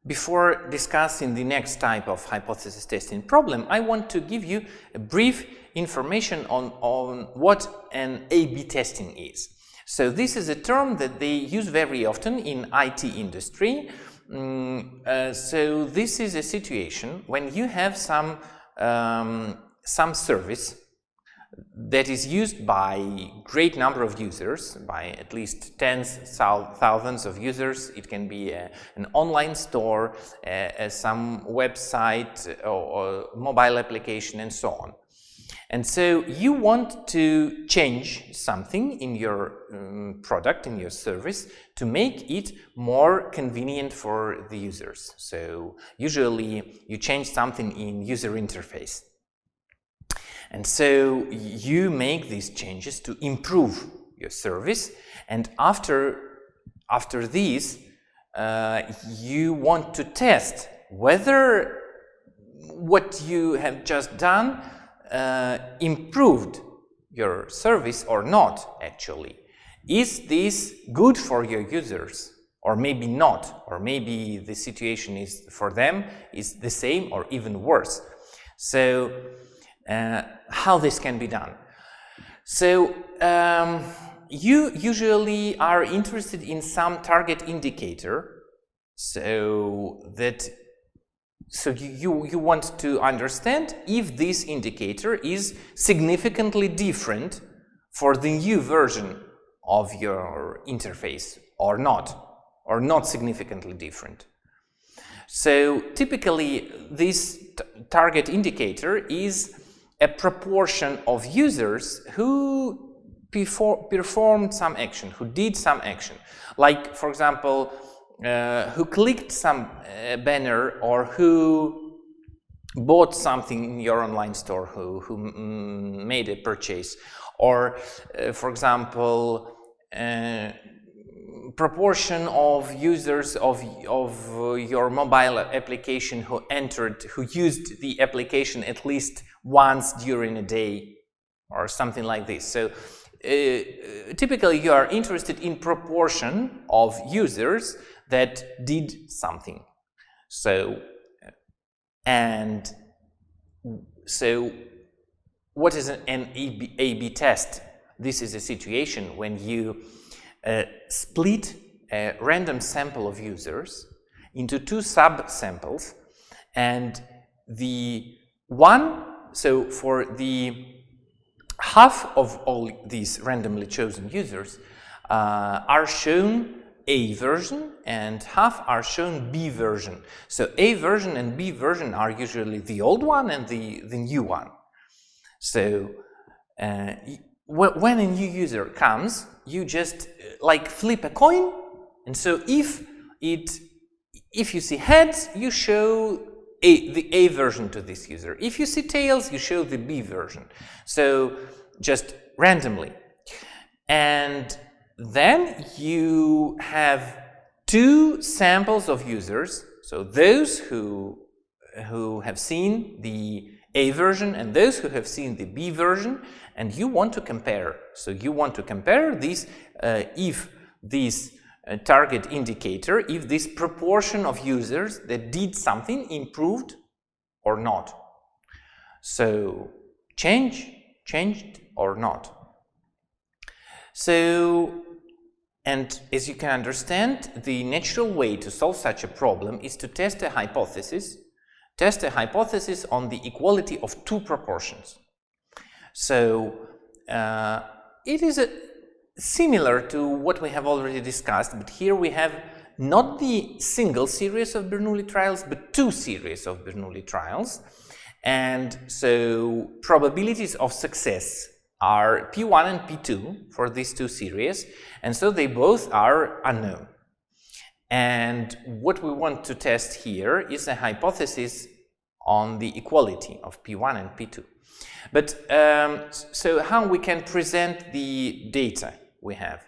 Before discussing the next type of hypothesis testing problem, I want to give you a brief information on what an A/B testing is. So this is a term that they use very often in IT industry. So this is a situation when you have some service that is used by great number of users, by at least tens, thousands of users. It can be an online store, some website or mobile application and so on. And so you want to change something in your product, in your service, to make it more convenient for the users. So usually you change something in user interface. And so you make these changes to improve your service, and after this, you want to test whether what you have just done improved your service or not, actually. Is this good for your users? Or maybe not, or maybe the situation is for them is the same or even worse. So how this can be done? So you usually are interested in some target indicator, so you want to understand if this indicator is significantly different for the new version of your interface or not significantly different. So typically this target indicator is a proportion of users who performed some action, who did some action. Like, for example, who clicked some banner, or who bought something in your online store, who made a purchase. Or, for example, proportion of users of your mobile application who used the application at least once during a day, or something like this. So typically you are interested in proportion of users that did something. So what is an A/B test? This is a situation when you split a random sample of users into two sub-samples, and so for the half of all these randomly chosen users are shown A version and half are shown B version. So A version and B version are usually the old one and the new one. So when a new user comes, you just like flip a coin, and so if you see heads, you show the A version to this user. If you see tails, you show the B version. So just randomly. And then you have two samples of users, so those who have seen the A version and those who have seen the B version, and you want to compare. So you want to compare these, if this target indicator, if this proportion of users that did something improved or not. So changed or not. So, and as you can understand, the natural way to solve such a problem is to test a hypothesis on the equality of two proportions. So it is similar to what we have already discussed, but here we have not the single series of Bernoulli trials, but two series of Bernoulli trials. And so probabilities of success are P1 and P2 for these two series, and so they both are unknown. And what we want to test here is a hypothesis on the equality of P1 and P2. But so how we can present the data we have?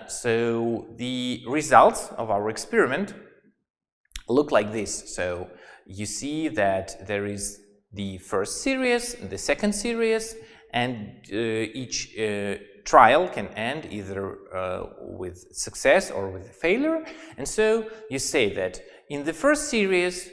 So the results of our experiment look like this. So you see that there is the first series, the second series, and each trial can end either with success or with failure. And so you say that in the first series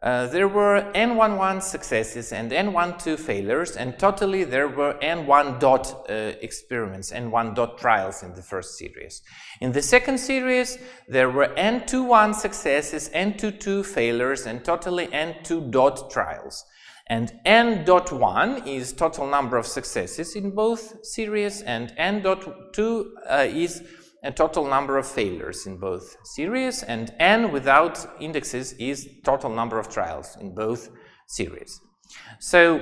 there were n11 successes and n12 failures, and totally there were n1 dot experiments, n1 dot trials in the first series. In the second series there were n21 successes, n22 failures, and totally n2 dot trials. And n.1 is total number of successes in both series, and n.2 is a total number of failures in both series, and n without indexes is total number of trials in both series. So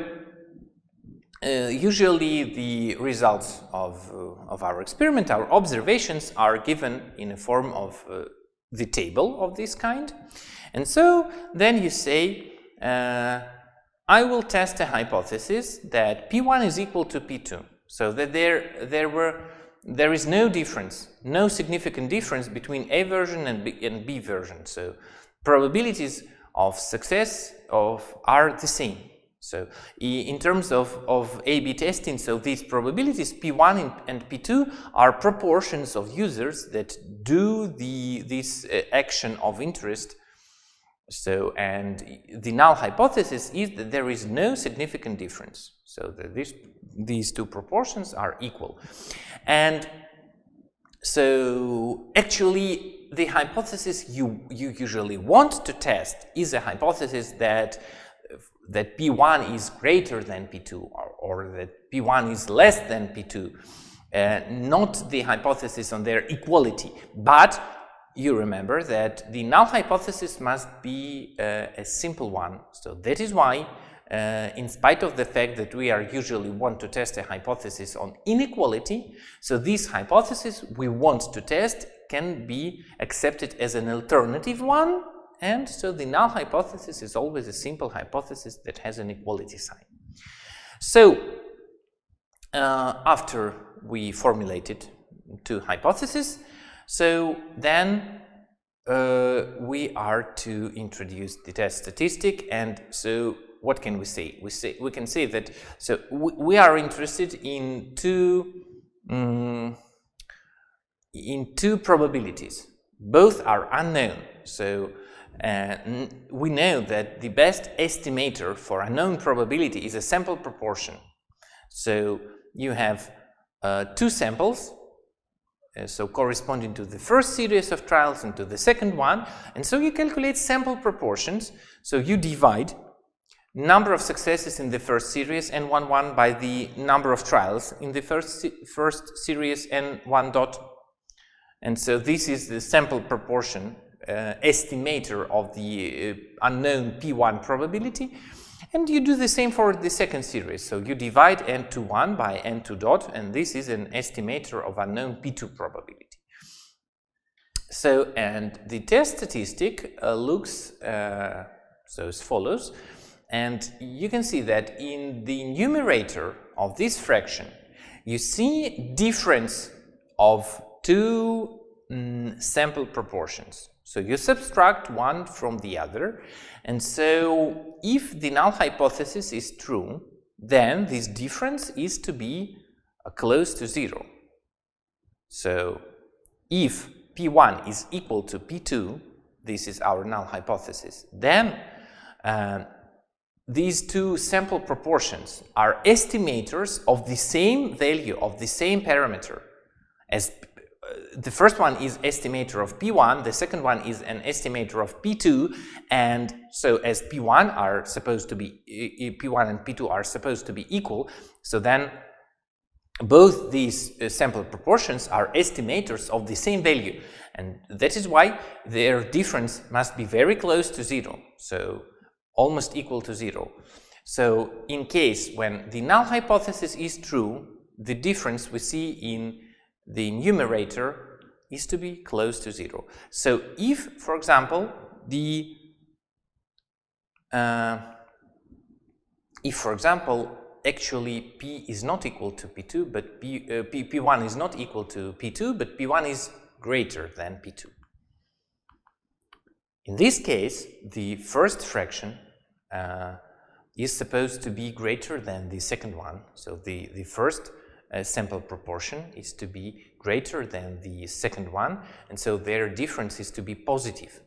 usually the results of our experiment, our observations, are given in a form of the table of this kind. And so then you say, I will test a hypothesis that P1 is equal to P2, so that there is no difference, no significant difference between A version and B version. So probabilities of success are the same. So in terms of A/B testing, so these probabilities P1 and P2 are proportions of users that do this action of interest. So, and the null hypothesis is that there is no significant difference. So that these two proportions are equal. And so actually the hypothesis you usually want to test is a hypothesis that P1 is greater than P2, or that P1 is less than P2, not the hypothesis on their equality. But you remember that the null hypothesis must be a simple one. So that is why, in spite of the fact that we are usually want to test a hypothesis on inequality, so this hypothesis we want to test can be accepted as an alternative one, and so the null hypothesis is always a simple hypothesis that has an equality sign. So after we formulated two hypotheses, so then we are to introduce the test statistic. And so what can we say? We can say that so we are interested in two probabilities. Both are unknown. So we know that the best estimator for a known probability is a sample proportion. So you have two samples, so corresponding to the first series of trials and to the second one, and so you calculate sample proportions. So you divide number of successes in the first series n11 by the number of trials in the first series n1 dot, and so this is the sample proportion estimator of the unknown P1 probability. And you do the same for the second series. So you divide n21 by n2 dot, and this is an estimator of unknown P2 probability. So, and the test statistic looks so as follows. And you can see that in the numerator of this fraction, you see difference of two sample proportions. So you subtract one from the other, and so if the null hypothesis is true, then this difference is to be close to 0. So if P1 is equal to P2, this is our null hypothesis, then these two sample proportions are estimators of the same value, of the same parameter. As the first one is estimator of P1, the second one is an estimator of P2, and so as P1 are supposed to be, P1 and P2 are supposed to be equal, so then both these sample proportions are estimators of the same value, and that is why their difference must be very close to 0, so almost equal to 0. So in case when the null hypothesis is true, the difference we see in the numerator is to be close to 0. So if, for example, actually P is not equal to P2, but P1 is not equal to P2, but P1 is greater than P2. In this case, the first fraction is supposed to be greater than the second one. So the first sample proportion is to be greater than the second one, and so their difference is to be positive.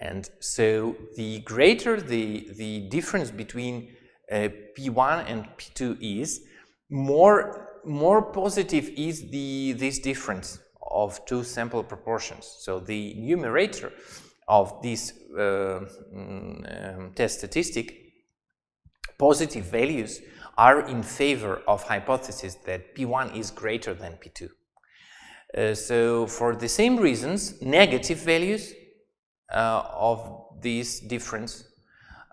And so the greater the difference between P1 and P2 is, more positive is this difference of two sample proportions. So the numerator of this test statistic, positive values are in favor of hypothesis that P1 is greater than P2. So for the same reasons, negative values of this difference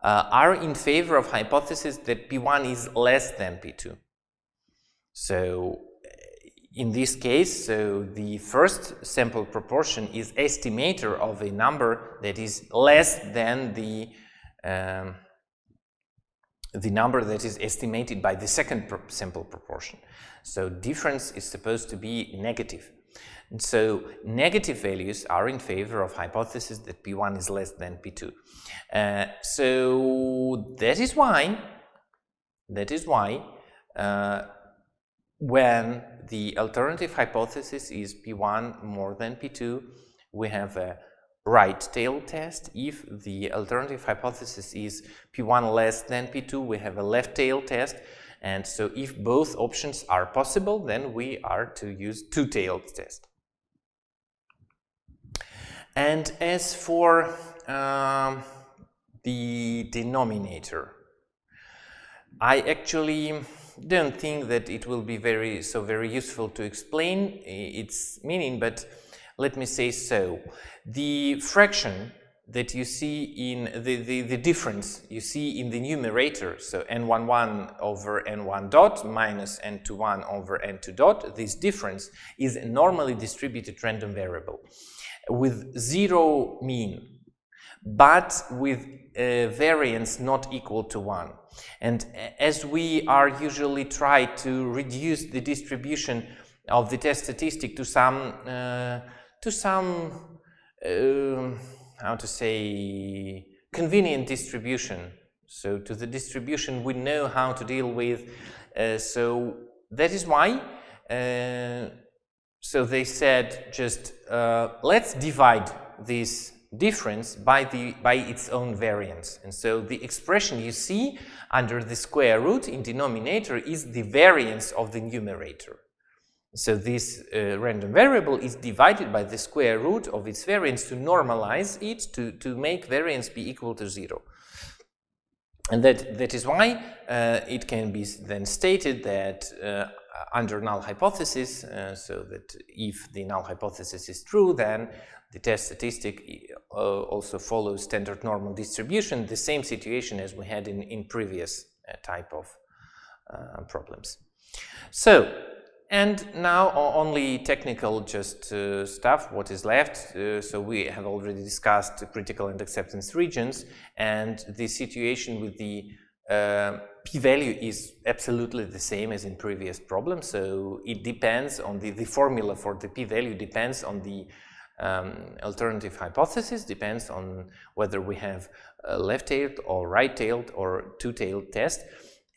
are in favor of hypothesis that P1 is less than P2. So in this case, so the first sample proportion is estimator of a number that is less than the number that is estimated by the second sample proportion. So difference is supposed to be negative. And so negative values are in favor of hypothesis that P1 is less than P2. So that is why when the alternative hypothesis is P1 more than P2, we have a right-tail test. If the alternative hypothesis is P1 less than P2, we have a left-tail test. And so if both options are possible, then we are to use two-tailed test. And as for the denominator, I actually don't think that it will be very useful to explain its meaning, but let me say so. The fraction that you see in the difference you see in the numerator, so n11 over n1 dot minus n21 over n2 dot, this difference is a normally distributed random variable with zero mean, but with a variance not equal to 1. And as we are usually try to reduce the distribution of the test statistic to some how to say, convenient distribution, so to the distribution we know how to deal with, so that is why so they said just let's divide this difference by its own variance. And so the expression you see under the square root in denominator is the variance of the numerator. So this random variable is divided by the square root of its variance to normalize it, to make variance be equal to 0. And that is why it can be then stated that under null hypothesis, so that if the null hypothesis is true, then the test statistic also follows standard normal distribution, the same situation as we had in previous type of problems. So, and now only technical just stuff, what is left. So we have already discussed critical and acceptance regions, and the situation with the p-value is absolutely the same as in previous problems. So it depends on the formula for the p-value depends on the alternative hypothesis, depends on whether we have a left-tailed or right-tailed or two-tailed test.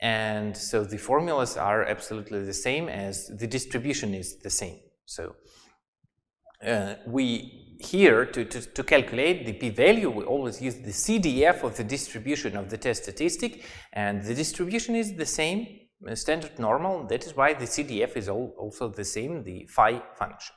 And so the formulas are absolutely the same as the distribution is the same. So we here to calculate the p-value, we always use the CDF of the distribution of the test statistic, and the distribution is the same, standard normal. That is why the CDF is also the same, the phi function.